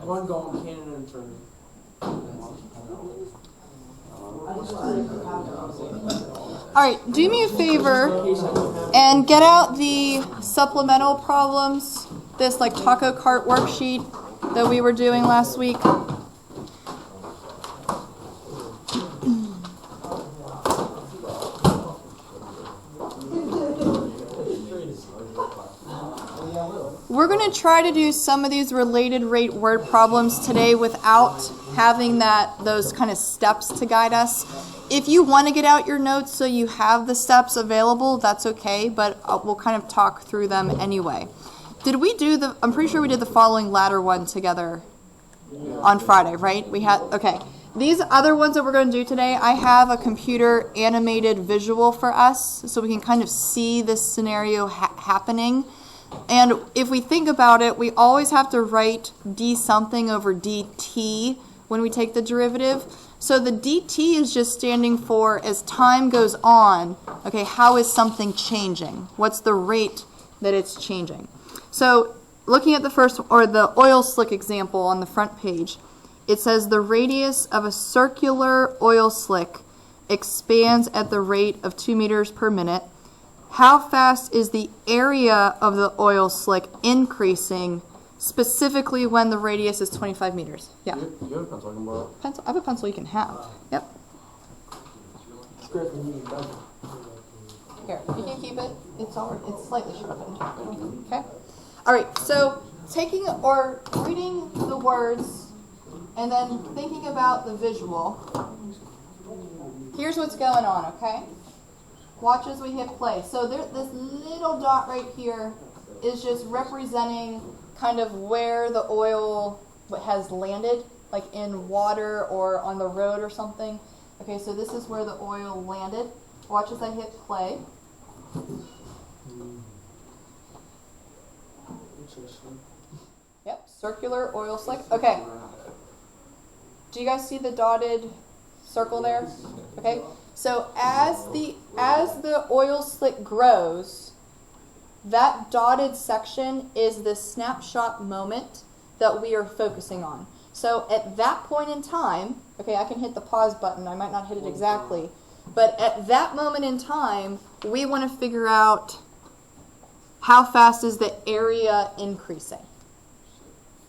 One going cannon for me. Alright, do me a favor and get out the supplemental problems, this like taco cart worksheet that we were doing last week. We're going to try to do some of these related rate word problems today without having those kind of steps to guide us. If you want to get out your notes so you have the steps available, that's okay, but we'll kind of talk through them anyway. Did we do I'm pretty sure we did the following ladder one together on Friday, right? Okay. These other ones that we're going to do today, I have a computer animated visual for us so we can kind of see this scenario happening. And if we think about it, we always have to write d something over dt when we take the derivative. So the dt is just standing for as time goes on, okay, how is something changing? What's the rate that it's changing? So looking at the first, or the oil slick example on the front page, it says the radius of a circular oil slick expands at the rate of 2 meters per minute. How fast is the area of the oil slick increasing, specifically when the radius is 25 meters? Yeah. You have a pencil I can borrow? Pencil? I have a pencil you can have. Yep. Here, you can keep it. It's slightly sharpened. Okay. All right. So reading the words and then thinking about the visual. Here's what's going on. Okay. Watch as we hit play. So this little dot right here is just representing kind of where the oil has landed, like in water or on the road or something. Okay, so this is where the oil landed. Watch as I hit play. Yep, circular oil slick. Okay. Do you guys see the dotted circle there? Okay. So as the oil slick grows, that dotted section is the snapshot moment that we are focusing on. So at that point in time, okay, I can hit the pause button. I might not hit it exactly. But at that moment in time, we want to figure out how fast is the area increasing.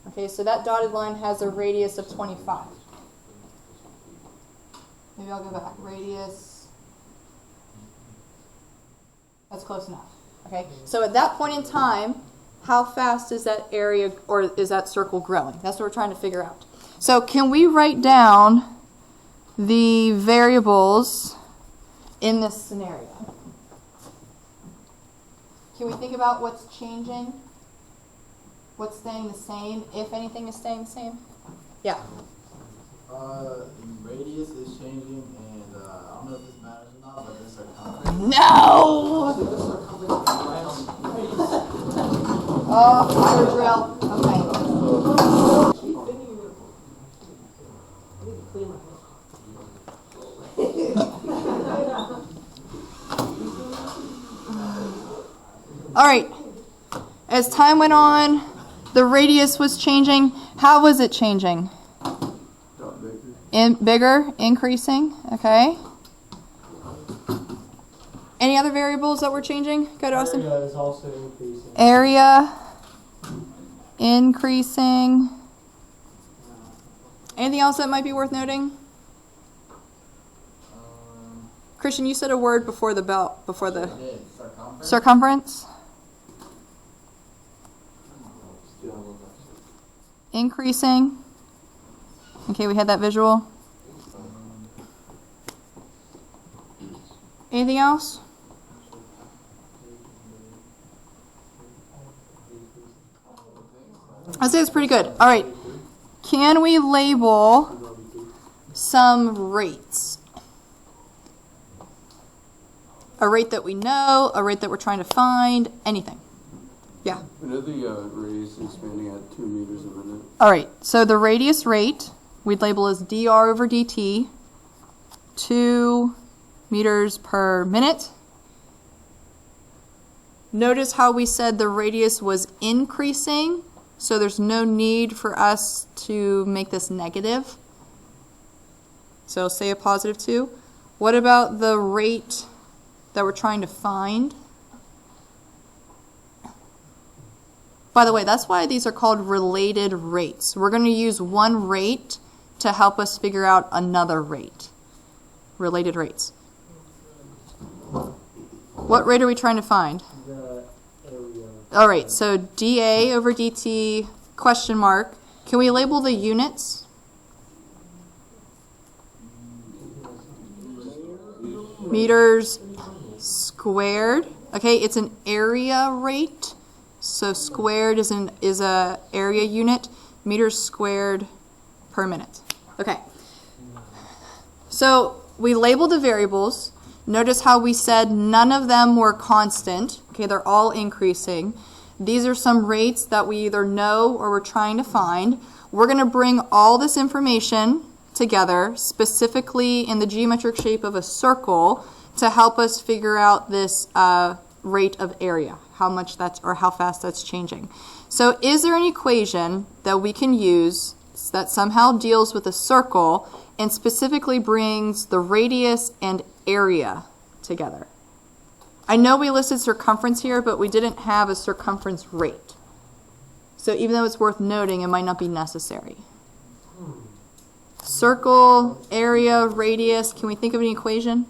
Okay, so that dotted line has a radius of 25. Maybe I'll go back. Radius. That's close enough. Okay, so at that point in time, how fast is that area or is that circle growing? That's what we're trying to figure out. So can we write down the variables in this scenario? Can we think about what's changing? What's staying the same, if anything is staying the same? Yeah. Radius is changing, and I don't know if this matters or not, but this circumference. No! Oh, fire drill. Okay. All right. As time went on, the radius was changing. How was it changing? Bigger, increasing, okay. Any other variables that were changing? Go to Austin. Area is also increasing. Area, increasing. Anything else that might be worth noting? Christian, you said a word before the belt, before the circumference. Increasing. Okay, we had that visual. Anything else? I'd say it's pretty good. All right. Can we label some rates? A rate that we know, a rate that we're trying to find, anything. Yeah. I know the radius is expanding at 2 meters a minute. All right. So the radius rate we'd label as dr over dt, 2 meters per minute. Notice how we said the radius was increasing so there's no need for us to make this negative. So say a positive 2. What about the rate that we're trying to find? By the way, that's why these are called related rates. We're going to use one rate to help us figure out another rate. Related rates. What rate are we trying to find? The area. All right, so dA over dt question mark. Can we label the units? Meters squared. Okay, it's an area rate. So squared is a area unit. Meters squared per minute. Okay. So we labeled the variables. Notice how we said none of them were constant. Okay, they're all increasing. These are some rates that we either know or we're trying to find. We're going to bring all this information together, specifically in the geometric shape of a circle, to help us figure out this rate of area, how much that's or how fast that's changing. So is there an equation that we can use that somehow deals with a circle and specifically brings the radius and area together? I know we listed circumference here, but we didn't have a circumference rate. So even though it's worth noting, it might not be necessary. Circle, area, radius. Can we think of an equation?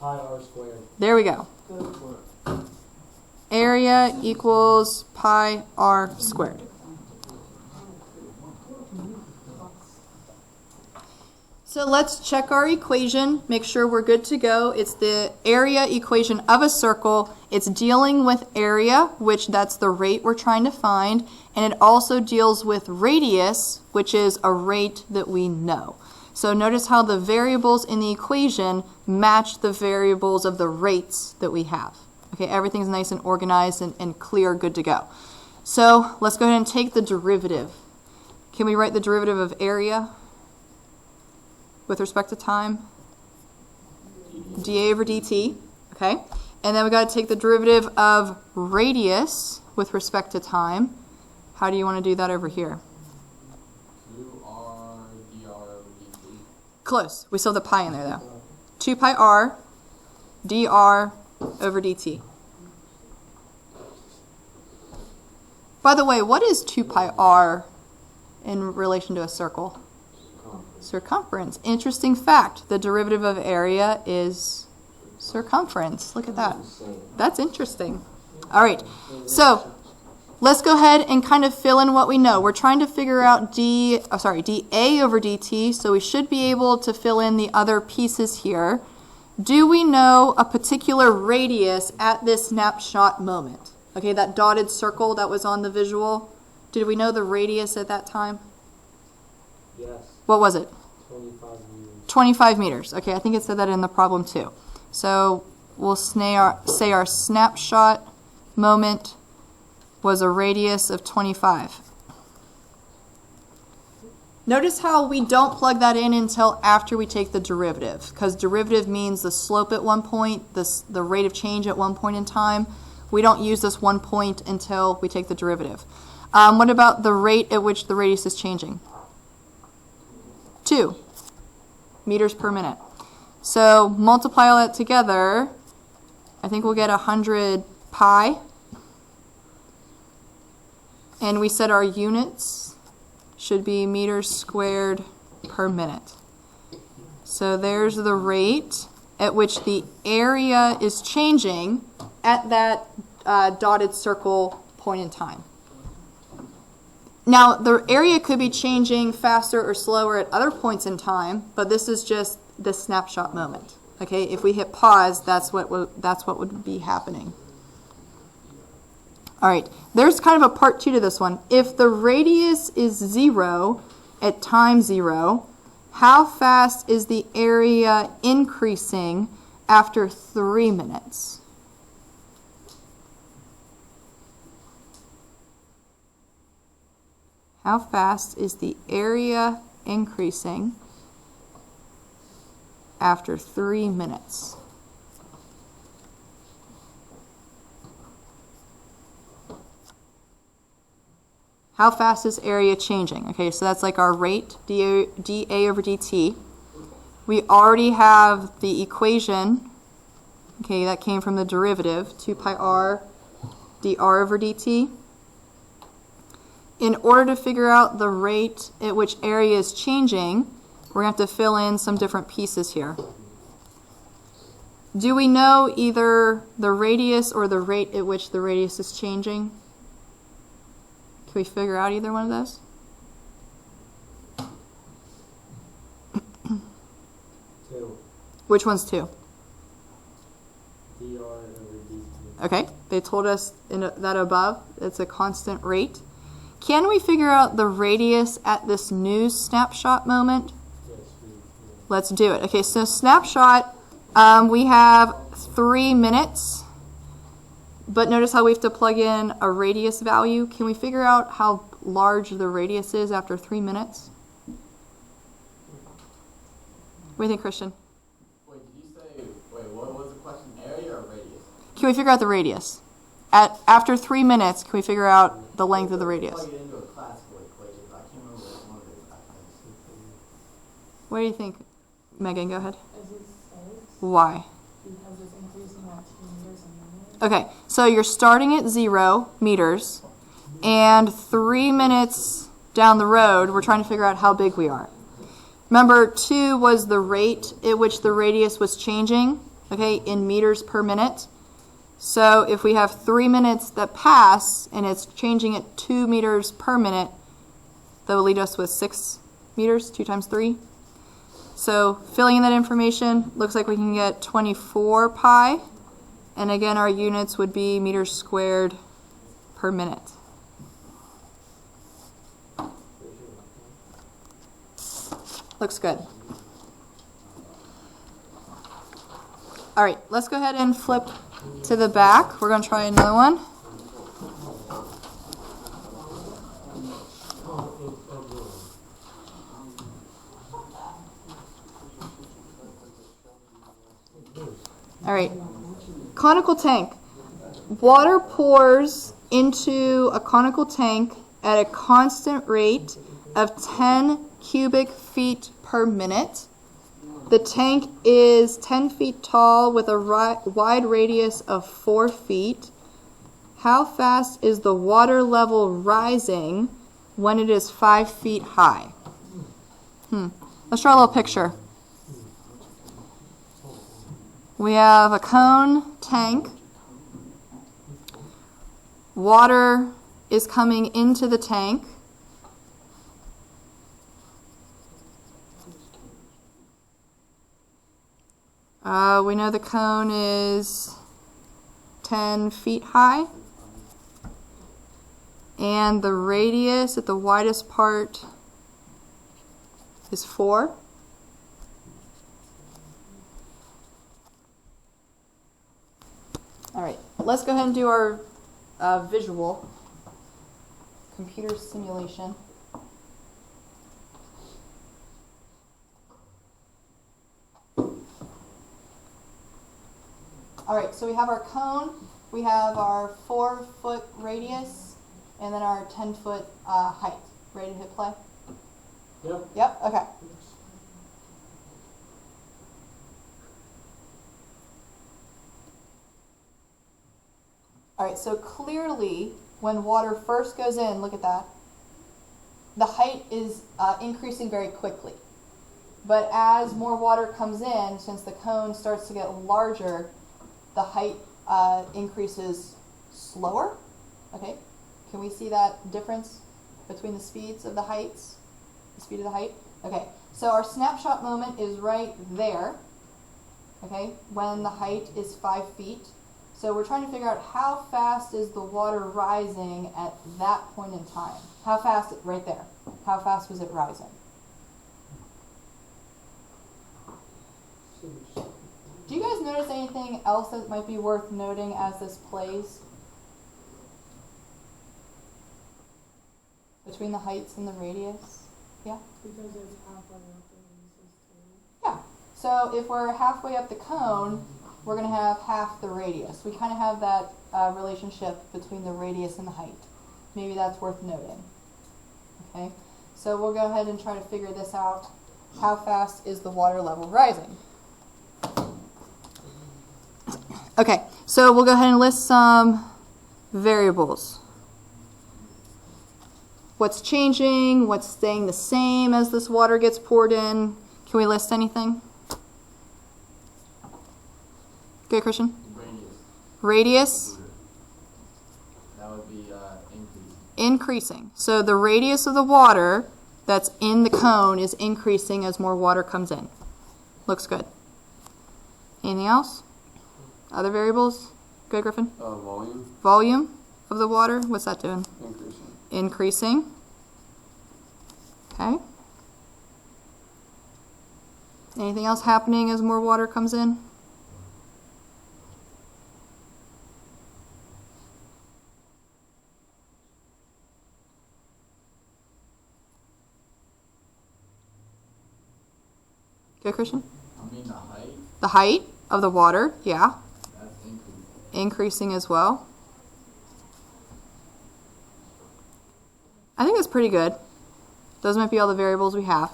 Pi r squared. There we go. Area equals pi r squared. So let's check our equation, make sure we're good to go. It's the area equation of a circle. It's dealing with area, which that's the rate we're trying to find, and it also deals with radius, which is a rate that we know. So notice how the variables in the equation match the variables of the rates that we have. Okay, everything's nice and organized and clear, good to go. So let's go ahead and take the derivative. Can we write the derivative of area with respect to time? dA over dt, okay? And then we got to take the derivative of radius with respect to time. How do you want to do that over here? 2r dr over dt. Close. We still have the pi in there though. 2 pi r dr over dt. By the way, what is 2 pi r in relation to a circle? Circumference. Interesting fact. The derivative of area is circumference. Look at that. That's interesting. All right. So let's go ahead and kind of fill in what we know. We're trying to figure out dA over dt, so we should be able to fill in the other pieces here. Do we know a particular radius at this snapshot moment? Okay, that dotted circle that was on the visual. Did we know the radius at that time? Yes. What was it? 25 meters. 25 meters. Okay, I think it said that in the problem too. So we'll say our snapshot moment was a radius of 25. Notice how we don't plug that in until after we take the derivative, because derivative means the slope at one point, the rate of change at one point in time. We don't use this one point until we take the derivative. What about the rate at which the radius is changing? 2 meters per minute. So multiply all that together. I think we'll get 100 pi. And we said our units should be meters squared per minute. So there's the rate at which the area is changing at that dotted circle point in time. Now, the area could be changing faster or slower at other points in time, but this is just the snapshot moment. Okay, if we hit pause, that's what would be happening. All right, there's kind of a part 2 to this one. If the radius is 0 at time 0, how fast is the area increasing after 3 minutes? How fast is the area increasing after 3 minutes? How fast is area changing? Okay, so that's like our rate, dA over dt. We already have the equation, okay, that came from the derivative, 2 pi r dr over dt. In order to figure out the rate at which area is changing, we're going to have to fill in some different pieces here. Do we know either the radius or the rate at which the radius is changing? Can we figure out either one of those? Two. Which one's 2? dr over dt. Okay, they told us in that above, it's a constant rate. Can we figure out the radius at this news snapshot moment? Yes, we. Let's do it. Okay, so snapshot, we have 3 minutes, but notice how we have to plug in a radius value. Can we figure out how large the radius is after 3 minutes? What do you think, Christian? Wait, did you say, what was the question, area or radius? Can we figure out the radius? After 3 minutes, can we figure out the length of the radius? Plug it into a classical equation, but I can't remember which one of the exact things. What do you think, Megan? Go ahead. As it says, Why? because it's increasing at 2 meters a minute. Okay, so you're starting at 0 meters, and 3 minutes down the road, we're trying to figure out how big we are. Remember, 2 was the rate at which the radius was changing, okay, in meters per minute. So if we have 3 minutes that pass, and it's changing at 2 meters per minute, that will lead us with 6 meters, 2 times 3. So filling in that information, looks like we can get 24 pi. And again, our units would be meters squared per minute. Looks good. All right, let's go ahead and flip to the back. We're going to try another one. All right, conical tank. Water pours into a conical tank at a constant rate of 10 cubic feet per minute. The tank is 10 feet tall with a wide radius of 4 feet. How fast is the water level rising when it is 5 feet high? Let's draw a little picture. We have a cone tank. Water is coming into the tank. We know the cone is 10 feet high. And the radius at the widest part is 4. All right, let's go ahead and do our visual computer simulation. All right, so we have our cone, we have our 4-foot radius, and then our 10-foot height. Ready to hit play? Yep. Yep, okay. All right, so clearly when water first goes in, look at that, the height is increasing very quickly. But as more water comes in, since the cone starts to get larger, the height increases slower. Okay, can we see that difference between the speeds of the heights? The speed of the height? Okay, so our snapshot moment is right there, okay, when the height is 5 feet. So we're trying to figure out how fast is the water rising at that point in time. How fast, right there, how fast was it rising? Do you guys notice anything else that might be worth noting as this plays? Between the heights and the radius? Yeah? Because it's halfway up the radius too. Yeah. So if we're halfway up the cone, we're going to have half the radius. We kind of have that relationship between the radius and the height. Maybe that's worth noting. Okay, so we'll go ahead and try to figure this out. How fast is the water level rising? Okay, so we'll go ahead and list some variables. What's changing? What's staying the same as this water gets poured in? Can we list anything? Good, Christian? Radius. Radius? That would be increasing. Increasing. So the radius of the water that's in the cone is increasing as more water comes in. Looks good. Anything else? Other variables? Good, Griffin? Volume, Volume of the water? What's that doing? increasing. Increasing. Okay. Anything else happening as more water comes in? Good, Christian? I mean the height, The height of the water, yeah. that's increasing. Increasing as well. I think that's pretty good. Those might be all the variables we have.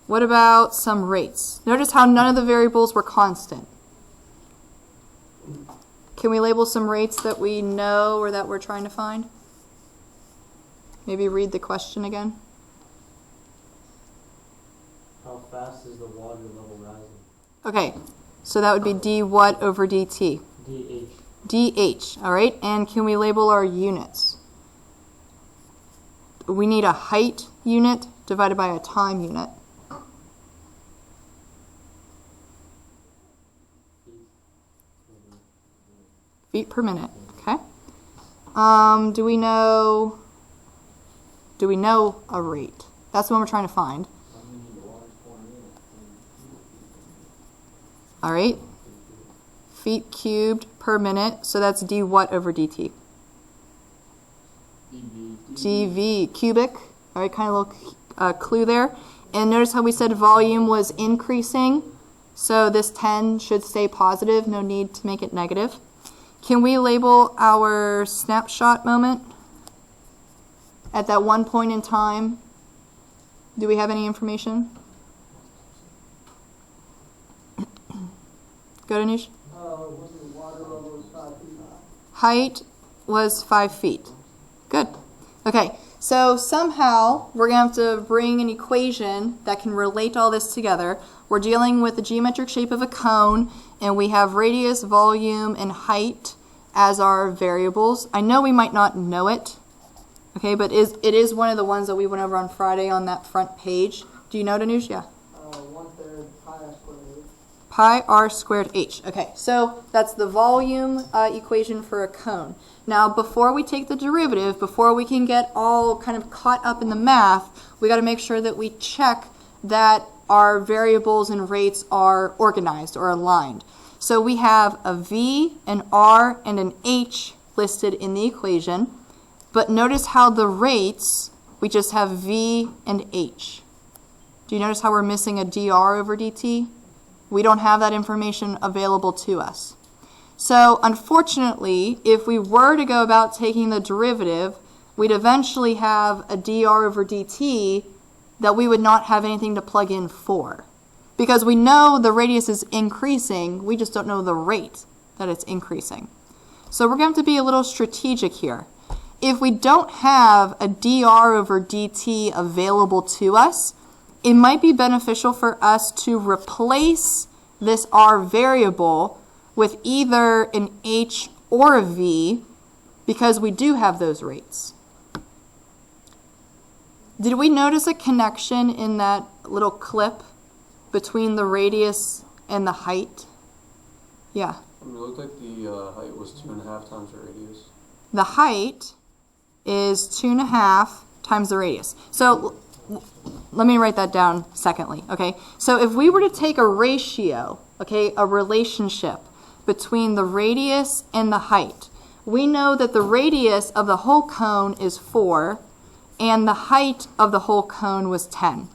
What about some rates? Notice how none of the variables were constant. Can we label some rates that we know or that we're trying to find? Maybe read the question again. How fast is the water level rising? Okay, so that would be d what over dt? DH. dH, all right? And can we label our units? We need a height unit divided by a time unit. Feet per minute, okay? Do we know a rate? That's the one we're trying to find. All right, feet cubed per minute, so that's d what over dt? dV, cubic. All right, kind of little clue there. And notice how we said volume was increasing, so this 10 should stay positive, no need to make it negative. Can we label our snapshot moment at that one point in time? Do we have any information? Go to Nish. When the water level was 5 feet high. Height was 5 feet. Good. Okay, so somehow we're going to have to bring an equation that can relate all this together. We're dealing with the geometric shape of a cone, and we have radius, volume, and height as our variables. I know we might not know it, okay, but it is one of the ones that we went over on Friday on that front page. Do you know it, Anush? Yeah. 1/3 pi r squared h. Pi r squared h. Okay, so that's the volume equation for a cone. Now, before we take the derivative, before we can get all kind of caught up in the math, we got to make sure that we check that our variables and rates are organized or aligned. So we have a v, an r, and an h listed in the equation, but notice how the rates, we just have v and h. Do you notice how we're missing a dr over dt? We don't have that information available to us. So unfortunately, if we were to go about taking the derivative, we'd eventually have a dr over dt that we would not have anything to plug in for. Because we know the radius is increasing, we just don't know the rate that it's increasing. So we're going to have to be a little strategic here. If we don't have a dr over dt available to us, it might be beneficial for us to replace this r variable with either an h or a v, because we do have those rates. Did we notice a connection in that little clip between the radius and the height? Yeah. It looked like the height was 2.5 times the radius. The height is 2.5 times the radius. So let me write that down secondly, okay? So if we were to take a ratio, okay, a relationship between the radius and the height, we know that the radius of the whole cone is 4, and the height of the whole cone was 10.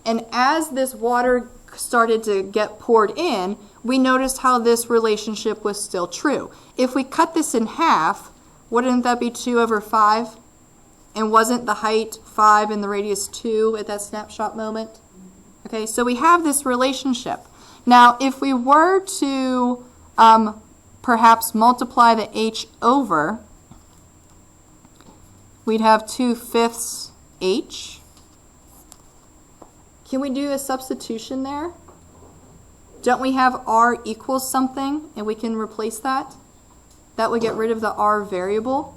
And as this water started to get poured in, we noticed how this relationship was still true. If we cut this in half, wouldn't that be 2 over 5? And wasn't the height 5 and the radius 2 at that snapshot moment? Okay, so we have this relationship. Now, if we were to perhaps multiply the h over, we'd have 2/5 h. Can we do a substitution there? Don't we have r equals something, and we can replace that? That would get rid of the r variable.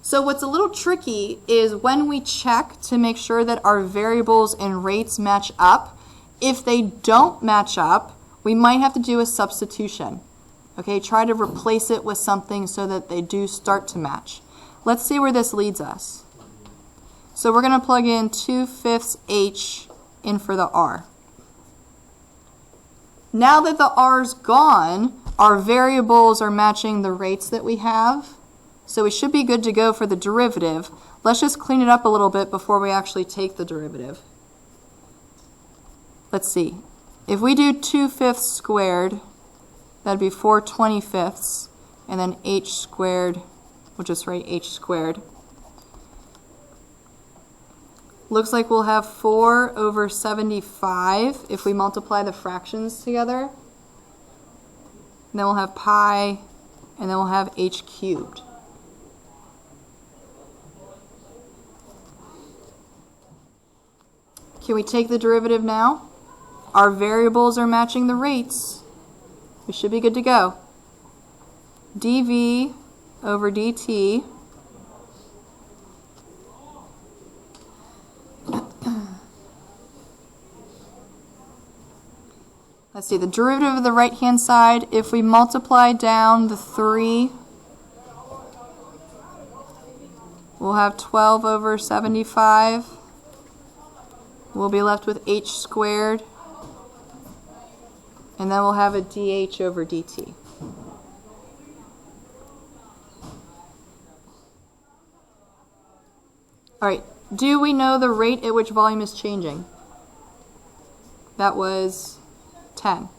So what's a little tricky is when we check to make sure that our variables and rates match up, if they don't match up, we might have to do a substitution. Okay, try to replace it with something so that they do start to match. Let's see where this leads us. So we're going to plug in 2/5 h in for the r. Now that the r's gone, our variables are matching the rates that we have. So we should be good to go for the derivative. Let's just clean it up a little bit before we actually take the derivative. Let's see. If we do 2/5 squared, that'd be 4/25, and then h squared, we'll just write h squared. Looks like we'll have 4/75 if we multiply the fractions together. And then we'll have pi, and then we'll have h cubed. Can we take the derivative now? Our variables are matching the rates. We should be good to go. dv over dt let's see, the derivative of the right-hand side, if we multiply down the 3, we'll have 12/75. We'll be left with h squared, and then we'll have a dh over dt. All right, do we know the rate at which volume is changing? That was 10.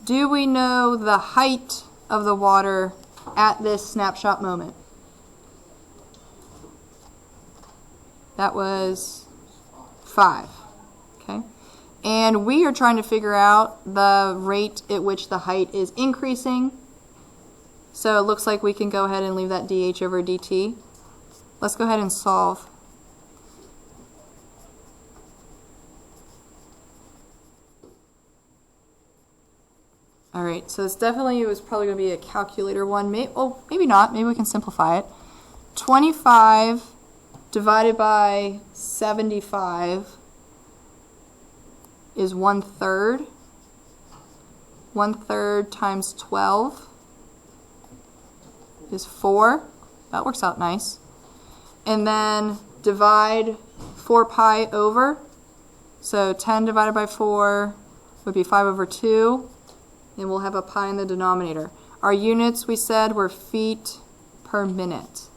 Do we know the height of the water at this snapshot moment? That was 5. Okay. And we are trying to figure out the rate at which the height is increasing. So it looks like we can go ahead and leave that dh over dt. Let's go ahead and solve. All right, so this definitely was probably going to be a calculator one. Maybe not. Maybe we can simplify it. 25 divided by 75 is 1/3. 1/3 times 12 is 4. That works out nice. And then divide 4 pi over. So 10 divided by 4 would be 5/2. And we'll have a pi in the denominator. Our units, we said, were feet per minute.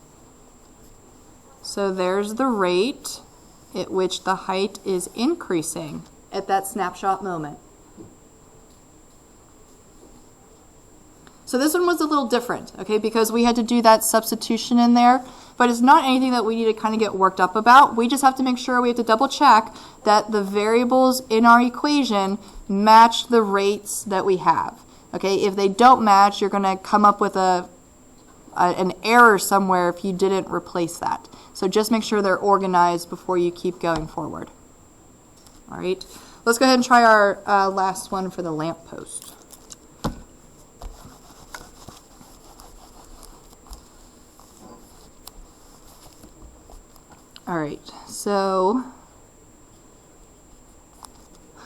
So there's the rate at which the height is increasing at that snapshot moment. So this one was a little different, okay, because we had to do that substitution in there, but it's not anything that we need to kind of get worked up about. We just have to make sure we have to double check that the variables in our equation match the rates that we have. Okay, if they don't match, you're going to come up with an error somewhere if you didn't replace that. So just make sure they're organized before you keep going forward. All right, let's go ahead and try our last one for the lamp post. All right, so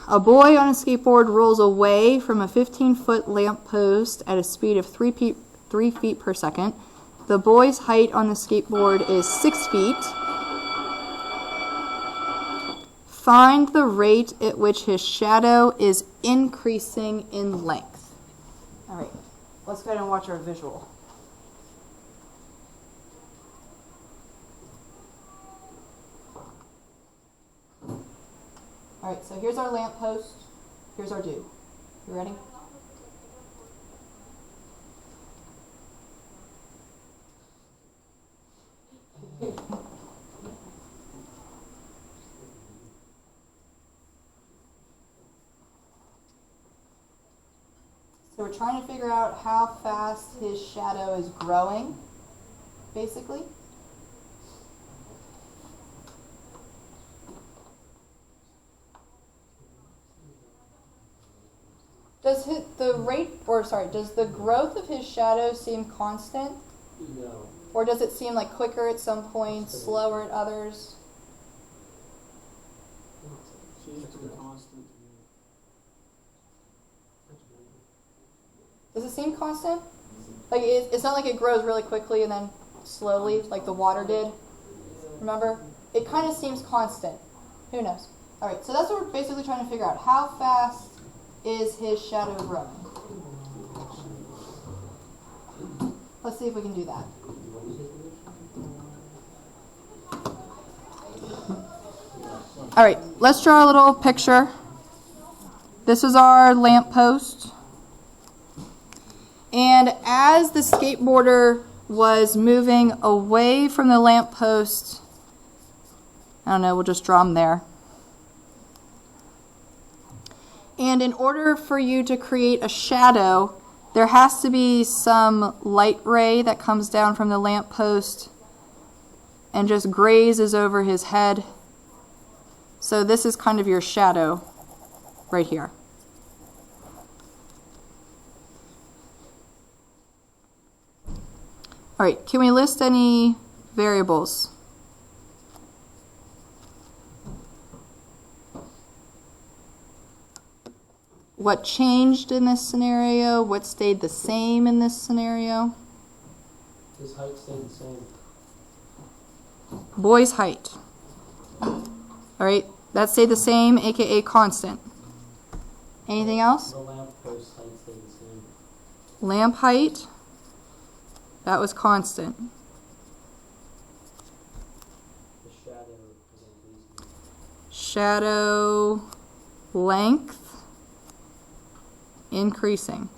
a boy on a skateboard rolls away from a 15-foot lamp post at a speed of 3 feet per second. The boy's height on the skateboard is 6 feet. Find the rate at which his shadow is increasing in length. All right, let's go ahead and watch our visual. All right, so here's our lamp post. Here's our dew. You ready? So we're trying to figure out how fast his shadow is growing, basically. Does does the growth of his shadow seem constant? No. Or does it seem like quicker at some points, slower at others? Seems to be constant. Does it seem constant? Like it's not like it grows really quickly and then slowly, like the water did. Remember? It kind of seems constant. Who knows? All right, so that's what we're basically trying to figure out. How fast is his shadow growing? Let's see if we can do that. All right, let's draw a little picture. This is our lamp post. And as the skateboarder was moving away from the lamp post, I don't know, we'll just draw him there. And in order for you to create a shadow, there has to be some light ray that comes down from the lamp post and just grazes over his head. So this is kind of your shadow right here. All right, can we list any variables? What changed in this scenario? What stayed the same in this scenario? His height stayed the same. Boy's height. All right, that stayed the same, aka constant. Anything else? The lamp post height stayed the same. Lamp height, that was constant. The shadow was increasing. Shadow length increasing.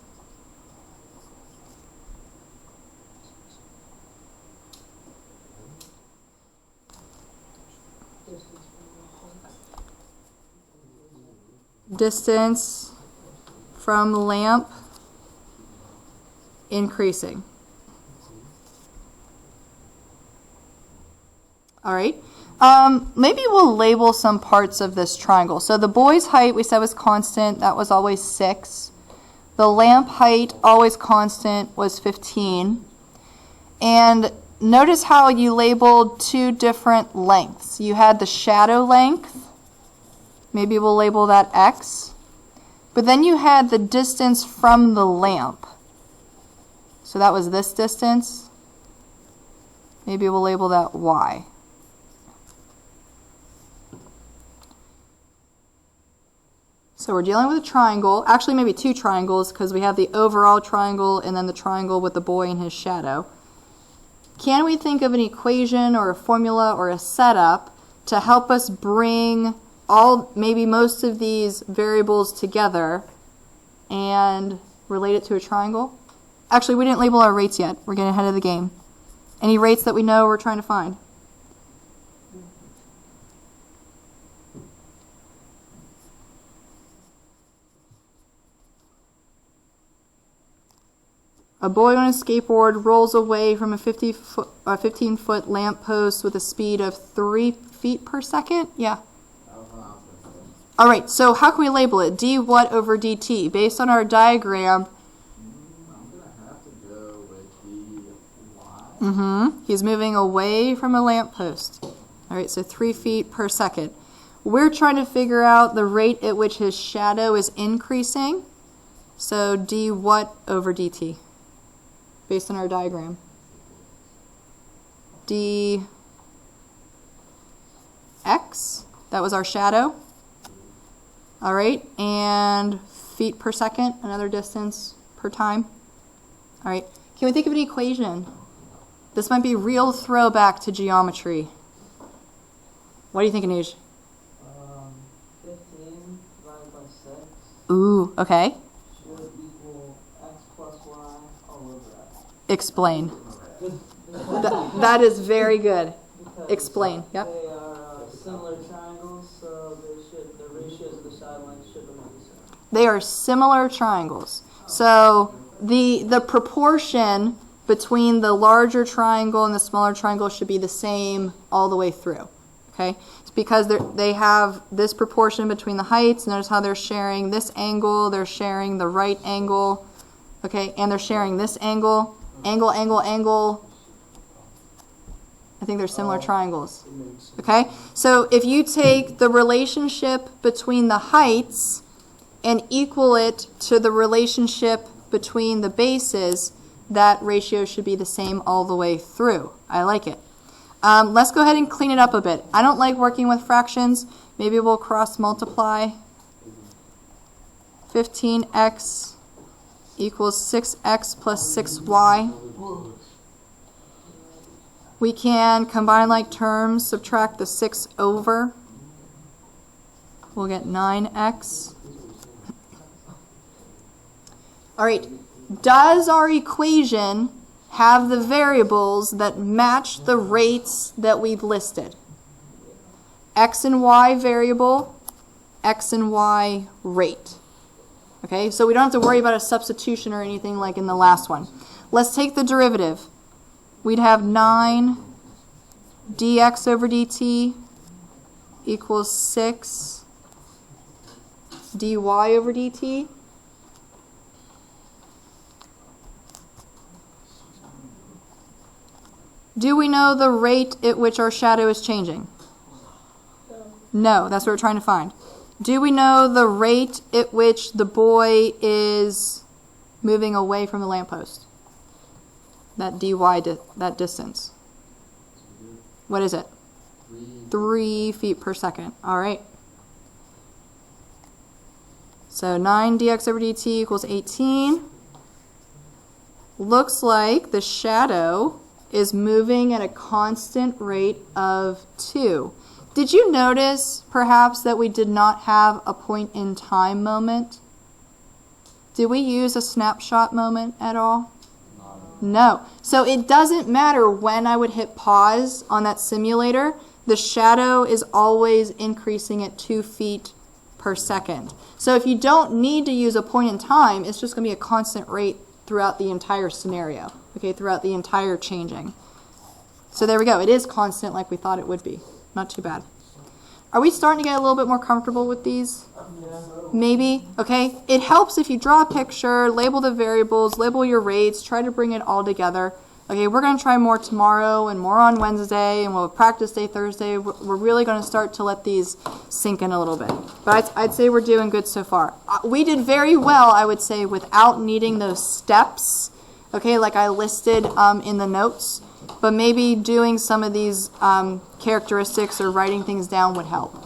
Distance from lamp increasing. All right. Maybe we'll label some parts of this triangle. So the boy's height we said was constant. That was always 6. The lamp height, always constant, was 15. And notice how you labeled 2 different lengths. You had the shadow length. Maybe we'll label that X. But then you had the distance from the lamp. So that was this distance. Maybe we'll label that Y. So we're dealing with a triangle, actually maybe 2 triangles because we have the overall triangle and then the triangle with the boy and his shadow. Can we think of an equation or a formula or a setup to help us bring maybe most of these variables together and relate it to a triangle? Actually, we didn't label our rates yet. We're getting ahead of the game. Any rates that we know we're trying to find? A boy on a skateboard rolls away from a 15-foot lamppost with a speed of 3 feet per second. Yeah. All right, so how can we label it? D what over dt? Based on our diagram. I'm going to have to go with the Y. He's moving away from a lamppost. All right, so 3 feet per second. We're trying to figure out the rate at which his shadow is increasing. So d what over dt? Based on our diagram. D x, that was our shadow. All right, and feet per second, another distance per time. All right, can we think of an equation? This might be real throwback to geometry. What do you think, Anuj? 15 divided by 6 Ooh, okay. should equal x plus y all over x. Explain. That is very good. Because Explain, yep. They are similar triangles, so the ratios of the side lengths should remain the same. They are similar triangles. So the proportion between the larger triangle and the smaller triangle should be the same all the way through. Okay? It's because they have this proportion between the heights. Notice how they're sharing this angle, they're sharing the right angle, okay, and they're sharing this angle, angle, angle, angle. I think they're similar triangles. Okay? So if you take the relationship between the heights and equal it to the relationship between the bases, that ratio should be the same all the way through. I like it. Let's go ahead and clean it up a bit. I don't like working with fractions. Maybe we'll cross multiply. 15x equals 6x plus 6y. We can combine like terms, subtract the 6 over. We'll get 9x. All right, does our equation have the variables that match the rates that we've listed? X and Y variable, X and Y rate. Okay, so we don't have to worry about a substitution or anything like in the last one. Let's take the derivative. We'd have 9 dx over dt equals 6 dy over dt. Do we know the rate at which our shadow is changing? No, that's what we're trying to find. Do we know the rate at which the boy is moving away from the lamppost? That dy, that distance. What is it? 3 feet per second. All right. So 9 dx over dt equals 18. Looks like the shadow is moving at a constant rate of 2. Did you notice, perhaps, that we did not have a point in time moment? Did we use a snapshot moment at all? No. So it doesn't matter when I would hit pause on that simulator, the shadow is always increasing at 2 feet per second. So if you don't need to use a point in time, it's just going to be a constant rate throughout the entire scenario, okay, throughout the entire changing. So there we go. It is constant like we thought it would be. Not too bad. Are we starting to get a little bit more comfortable with these? Maybe. Okay. It helps if you draw a picture, label the variables, label your rates, try to bring it all together. Okay, we're going to try more tomorrow and more on Wednesday, and we'll have practice day Thursday. We're really going to start to let these sink in a little bit. But I'd say we're doing good so far. We did very well, I would say, without needing those steps, okay, like I listed in the notes. But maybe doing some of these characteristics or writing things down would help.